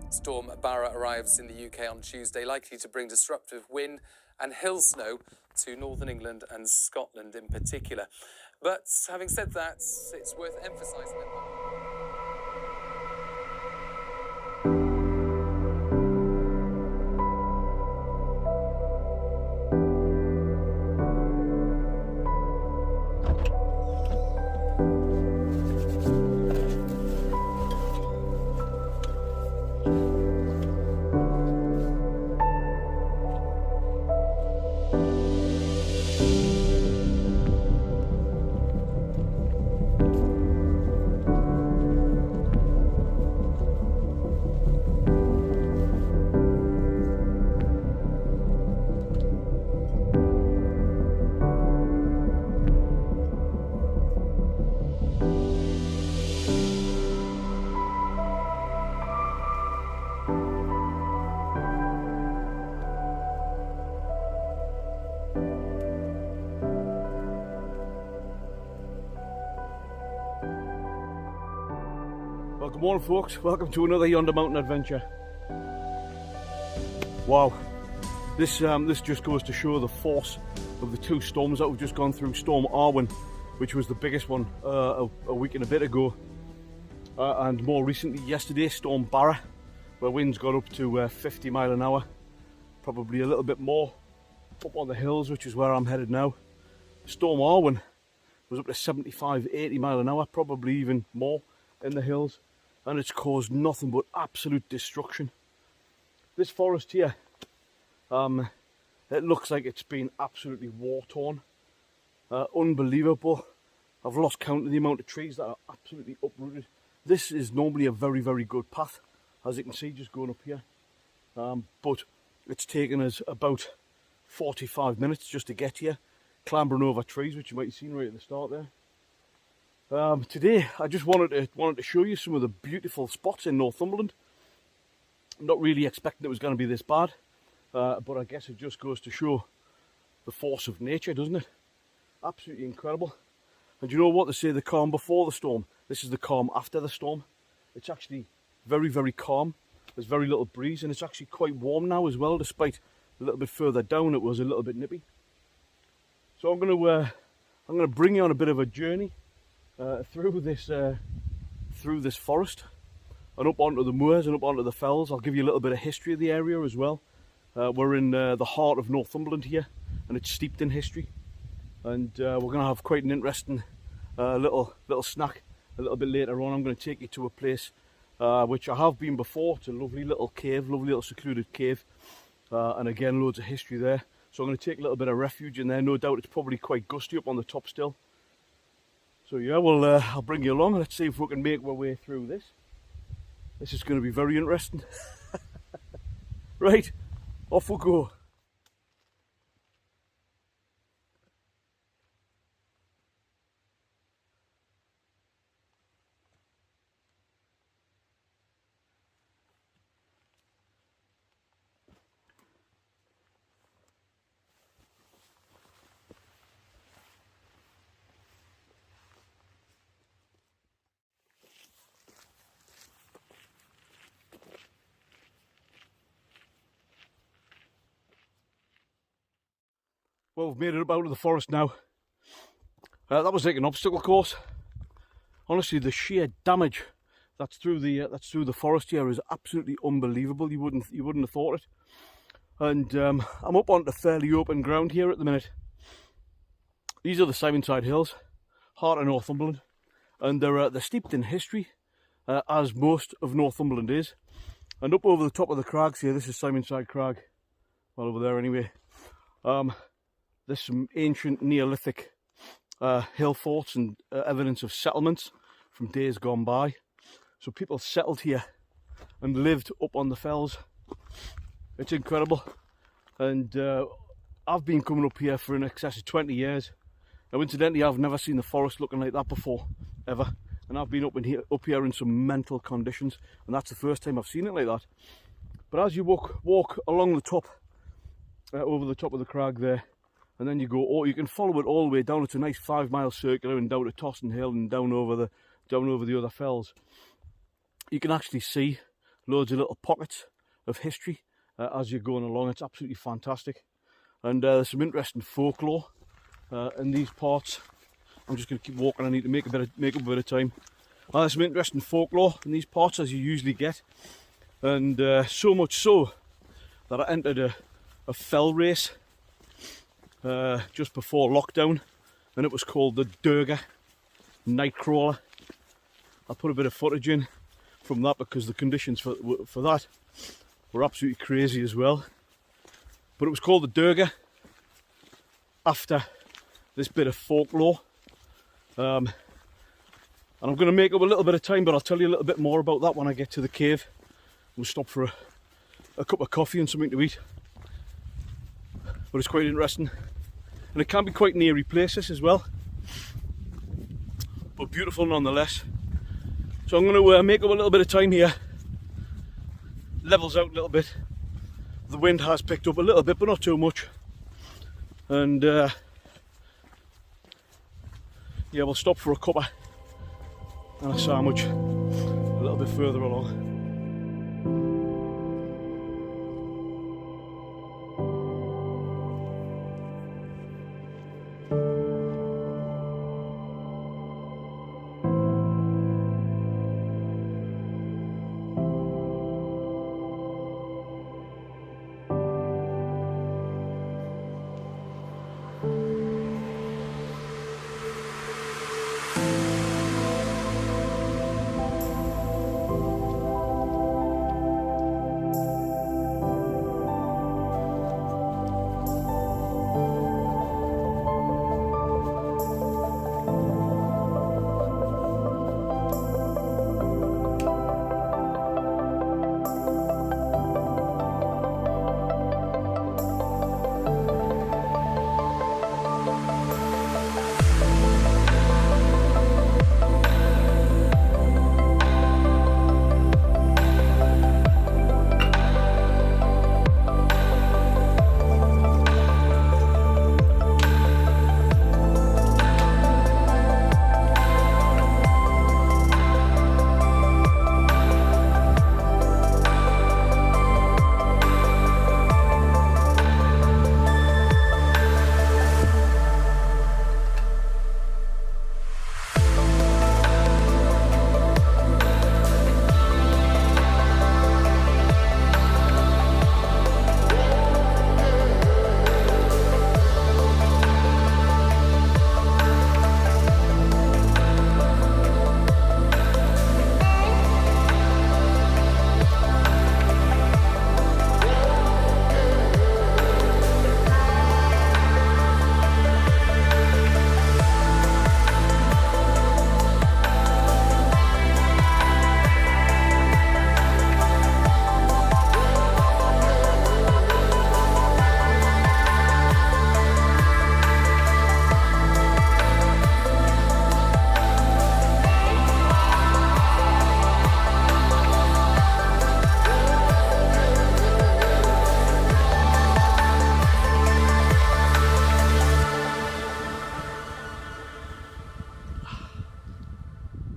Storm Barra arrives in the UK on Tuesday, likely to bring disruptive wind and hill snow to northern England and Scotland in particular. But having said that, it's worth emphasising that... Well, good morning folks, welcome to another Yonder Mountain adventure. Wow, this just goes to show the force of the two storms that we've just gone through. Storm Arwen, which was the biggest one a week and a bit ago, and more recently yesterday, Storm Barra, where winds got up to 50 mile an hour, probably a little bit more up on the hills, which is where I'm headed now. Storm Arwen was up to 75, 80 mile an hour, probably even more in the hills. And it's caused nothing but absolute destruction. This forest here, it looks like it's been absolutely war-torn. Unbelievable. I've lost count of the amount of trees that are absolutely uprooted. This is normally a very, very good path, as you can see, just going up here. But it's taken us about 45 minutes just to get here, clambering over trees, which you might have seen right at the start there. Today I just wanted to show you some of the beautiful spots in Northumberland. I'm not really expecting it was going to be this bad, but I guess it just goes to show the force of nature, doesn't it? Absolutely incredible. And you know what they say, the calm before the storm? This is the calm after the storm. It's actually very, very calm. There's very little breeze, and it's actually quite warm now as well, despite a little bit further down it was a little bit nippy. So I'm going to bring you on a bit of a journey through this forest and up onto the moors and up onto the fells. I'll give you a little bit of history of the area as well. We're in the heart of Northumberland here, and it's steeped in history. And we're going to have quite an interesting little snack a little bit later on. I'm going to take you to a place which I have been before. It's a lovely little cave, lovely little secluded cave, and again loads of history there. So I'm going to take a little bit of refuge in there. No doubt it's probably quite gusty up on the top still. So yeah, well, I'll bring you along. Let's see if we can make our way through this. This is going to be very interesting. Right, off we go. Well, we've made it up out of the forest now. That was like an obstacle course. Honestly, the sheer damage that's through the forest here is absolutely unbelievable. You wouldn't have thought it. And I'm up onto fairly open ground here at the minute. These are the Simonside Hills, heart of Northumberland, and they're steeped in history, as most of Northumberland is. And up over the top of the crags here, this is Simonside Crag, well over there anyway. There's some ancient Neolithic hill forts and evidence of settlements from days gone by. So people settled here and lived up on the fells. It's incredible. And I've been coming up here for in excess of 20 years. Now incidentally, I've never seen the forest looking like that before, ever. And I've been up here in some mental conditions, and that's the first time I've seen it like that. But as you walk along the top, over the top of the crag there, and then you go, oh, you can follow it all the way down. It's a nice 5 mile circular and down to Toston Hill and down over the other fells. You can actually see loads of little pockets of history as you're going along. It's absolutely fantastic. And there's some interesting folklore in these parts. I'm just going to keep walking. I need to make up a bit of time. There's some interesting folklore in these parts, as you usually get. And so much so that I entered a fell race just before lockdown, and it was called the Durga Nightcrawler. I put a bit of footage in from that because the conditions for that were absolutely crazy as well. But it was called the Durga after this bit of folklore. And I'm going to make up a little bit of time, but I'll tell you a little bit more about that when I get to the cave. We'll stop for a cup of coffee and something to eat. But it's quite interesting. And it can be quite an eerie place, this as well. But beautiful nonetheless. So I'm going to make up a little bit of time here. Levels out a little bit. The wind has picked up a little bit, but not too much. And yeah, we'll stop for a cuppa and a sandwich a little bit further along.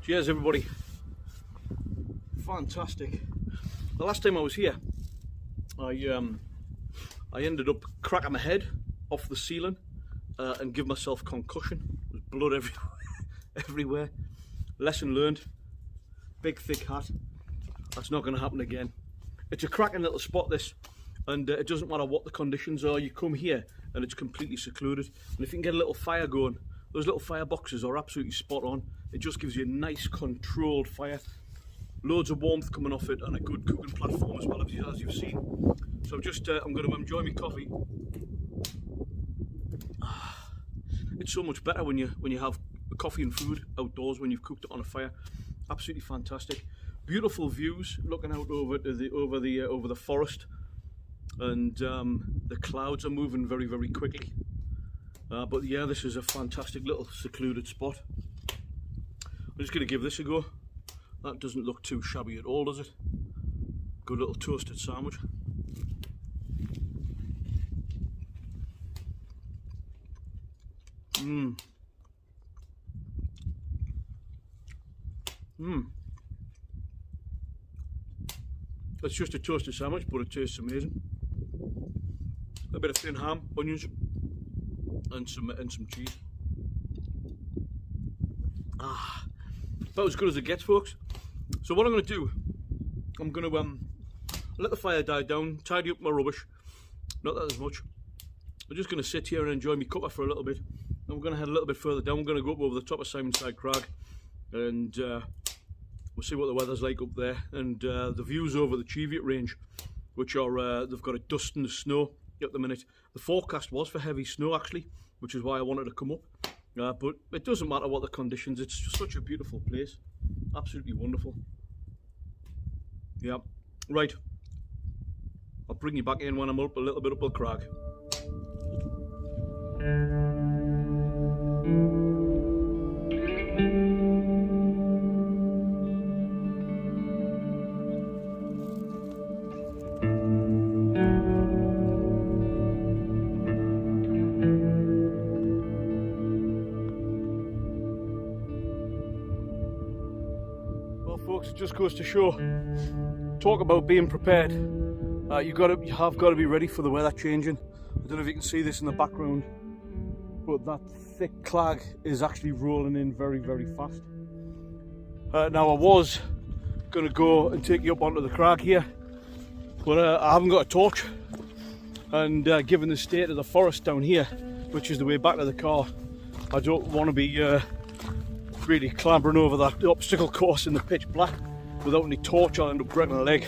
Cheers everybody. Fantastic. The last time I was here, I ended up cracking my head off the ceiling and give myself concussion. There was blood everywhere. Lesson learned. Big thick hat. That's not going to happen again. It's a cracking little spot this, and it doesn't matter what the conditions are. You come here and it's completely secluded, and if you can get a little fire going, those little fire boxes are absolutely spot on. It just gives you a nice controlled fire, loads of warmth coming off it, and a good cooking platform as well, as you've seen. So I'm going to enjoy my coffee. It's so much better when you have coffee and food outdoors when you've cooked it on a fire. Absolutely fantastic. Beautiful views looking out over the forest, and the clouds are moving very, very quickly. But yeah, this is a fantastic little secluded spot. I'm just going to give this a go. That doesn't look too shabby at all, does it? Good little toasted sandwich. Mmm. Mmm. It's just a toasted sandwich, but it tastes amazing. A bit of thin ham, onions, and some cheese. About as good as it gets, folks. So what I'm going to do, I'm going to let the fire die down, tidy up my rubbish. Not that there's much. I'm just going to sit here and enjoy my cuppa for a little bit. And we're going to head a little bit further down. We're going to go up over the top of Simonside Crag, and we'll see what the weather's like up there. And the views over the Cheviot Range, which are they've got a dust and the snow at the minute. The forecast was for heavy snow actually, which is why I wanted to come up. But it doesn't matter what the conditions. It's just such a beautiful place, absolutely wonderful. Yeah, right. I'll bring you back in when I'm up a little bit up the crag. Well, folks, it just goes to show. Talk about being prepared. You have got to be ready for the weather changing. I don't know if you can see this in the background, but that thick clag is actually rolling in very, very fast. Now I was going to go and take you up onto the crag here, but I haven't got a torch, and given the state of the forest down here, which is the way back to the car, I don't want to be really clambering over that obstacle course in the pitch black without any torch. I'll end up breaking a leg.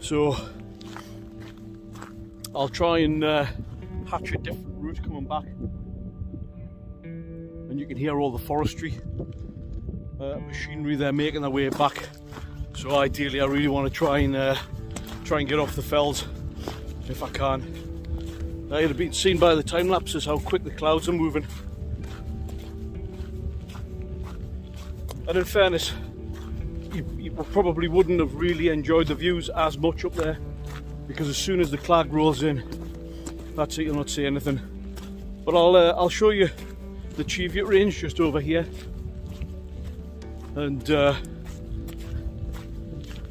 So I'll try and hatch a different route coming back, and you can hear all the forestry machinery there making their way back. So ideally I really want to try and get off the fells if I can. It'll have been seen by the time lapses how quick the clouds are moving. And in fairness, you probably wouldn't have really enjoyed the views as much up there, because as soon as the clag rolls in, that's it, you'll not see anything. But I'll show you the Cheviot Range just over here, and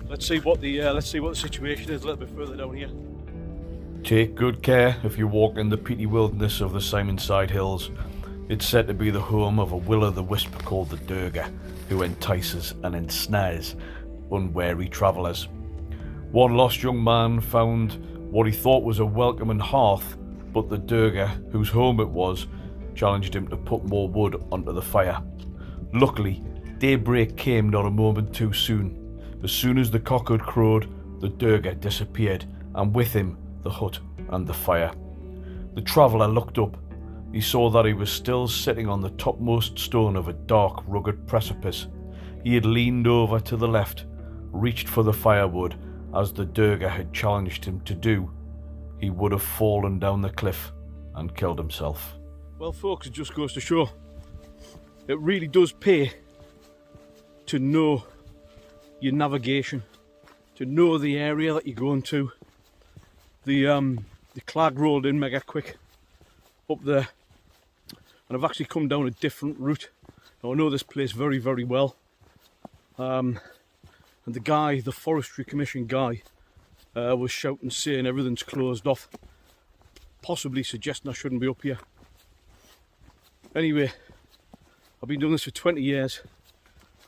let's see what the situation is a little bit further down here. Take good care if you walk in the peaty wilderness of the Simonside Hills. It's said to be the home of a will-o'-the-wisp called the Durga, who entices and ensnares unwary travellers. One lost young man found what he thought was a welcoming hearth, but the Durga, whose home it was, challenged him to put more wood onto the fire. Luckily, daybreak came not a moment too soon. As soon as the cock had crowed, the Durga disappeared, and with him the hut and the fire. The traveller looked up. He saw that he was still sitting on the topmost stone of a dark, rugged precipice. He had leaned over to the left, reached for the firewood, as the Durga had challenged him to do. He would have fallen down the cliff and killed himself. Well, folks, it just goes to show, it really does pay to know your navigation, to know the area that you're going to. The clag rolled in mega quick up there, and I've actually come down a different route. Now, I know this place very, very well, and the forestry commission guy was shouting, saying everything's closed off, possibly suggesting I shouldn't be up here. Anyway, I've been doing this for 20 years.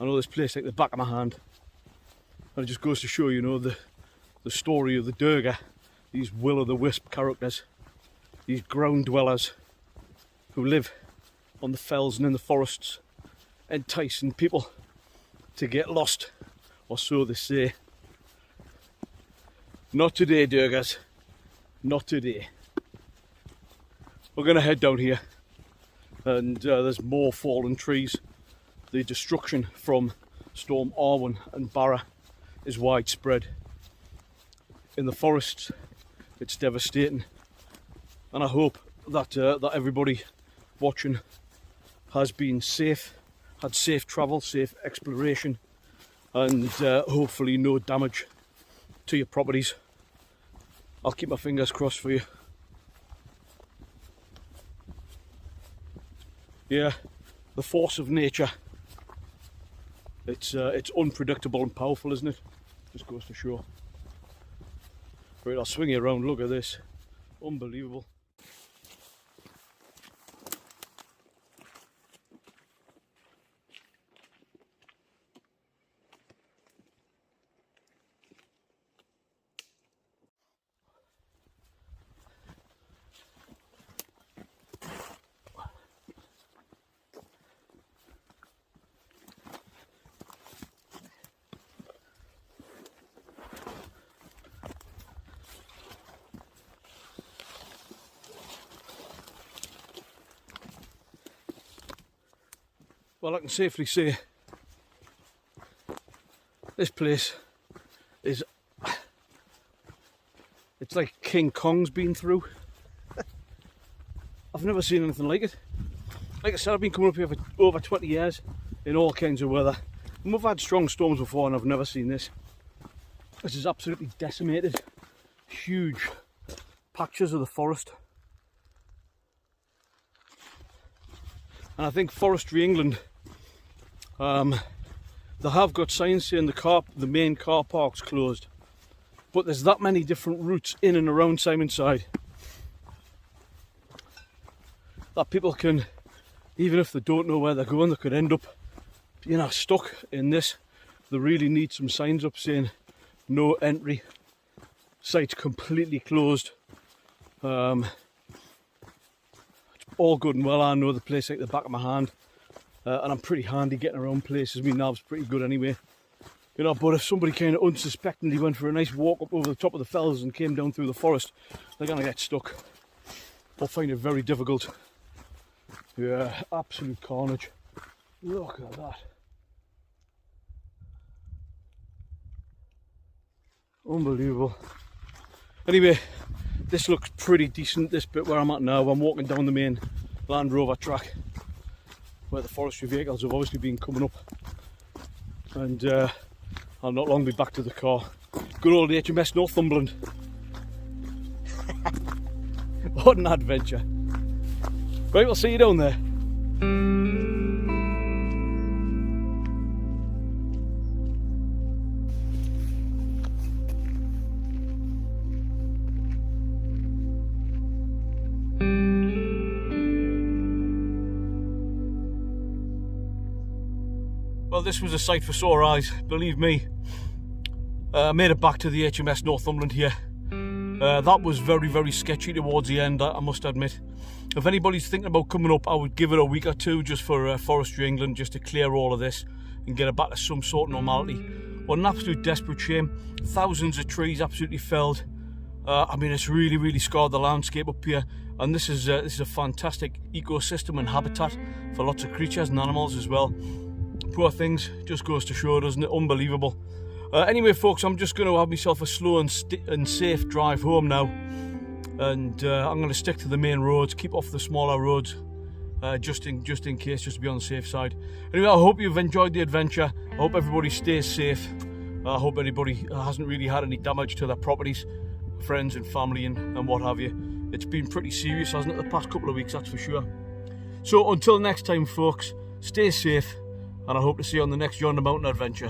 I know this place like the back of my hand, and it just goes to show, you know, the story of the Durga, these will-o'-the-wisp characters, these ground dwellers who live on the fells and in the forests, enticing people to get lost, or so they say. Not today, Durgas, not today. We're going to head down here, and there's more fallen trees. The destruction from Storm Arwen and Barra is widespread. In the forests, it's devastating, and I hope that that everybody watching has been safe, had safe travel, safe exploration, and hopefully no damage to your properties. I'll keep my fingers crossed for you. Yeah, the force of nature. It's unpredictable and powerful, isn't it? Just goes to show. Right, I'll swing you around. Look at this. Unbelievable. Well, I can safely say this place is, it's like King Kong's been through. I've never seen anything like it. Like I said, I've been coming up here for over 20 years in all kinds of weather. And we've had strong storms before and I've never seen this. This is absolutely decimated. Huge patches of the forest. And I think Forestry England, they have got signs saying the main car park's closed, but there's that many different routes in and around Simonside that people can, even if they don't know where they're going, they could end up, you know, stuck in this. They really need some signs up saying no entry, site's completely closed. It's all good and well. I know the place like the back of my hand. And I'm pretty handy getting around places. My nav's pretty good anyway. You know, but if somebody kind of unsuspectingly went for a nice walk up over the top of the fells and came down through the forest, they're going to get stuck. They'll find it very difficult. Yeah, absolute carnage. Look at that. Unbelievable. Anyway, this looks pretty decent, this bit where I'm at now. I'm walking down the main Land Rover track, where the forestry vehicles have obviously been coming up, and I'll not long be back to the car. Good old HMS Northumberland. What an adventure. Right, we'll see you down there. Well, this was a sight for sore eyes, believe me. I made it back to the HMS Northumberland here. That was very, very sketchy towards the end, I must admit. If anybody's thinking about coming up, I would give it a week or two just for Forestry England, just to clear all of this and get it back to some sort of normality. What an absolute desperate shame. Thousands of trees absolutely felled. I mean, it's really, really scarred the landscape up here. And this is a fantastic ecosystem and habitat for lots of creatures and animals as well. Poor things, just goes to show, doesn't it? Unbelievable. Anyway, folks, I'm just going to have myself a slow and safe drive home now, and I'm going to stick to the main roads, keep off the smaller roads, just in case, just to be on the safe side. Anyway, I hope you've enjoyed the adventure. I hope everybody stays safe. I hope anybody hasn't really had any damage to their properties, friends and family and what have you. It's been pretty serious, hasn't it, the past couple of weeks, that's for sure. So until next time, folks, stay safe. And I hope to see you on the next Yonder Mountain adventure.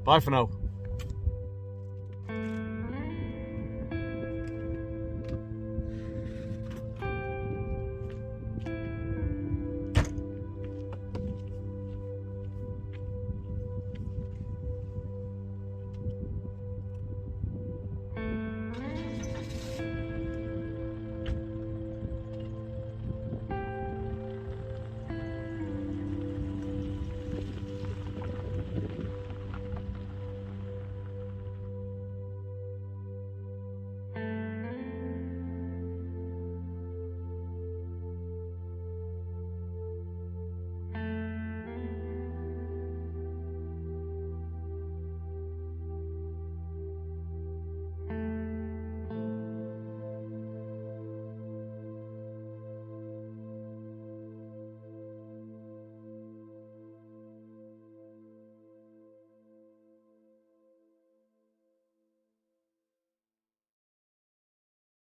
Bye for now.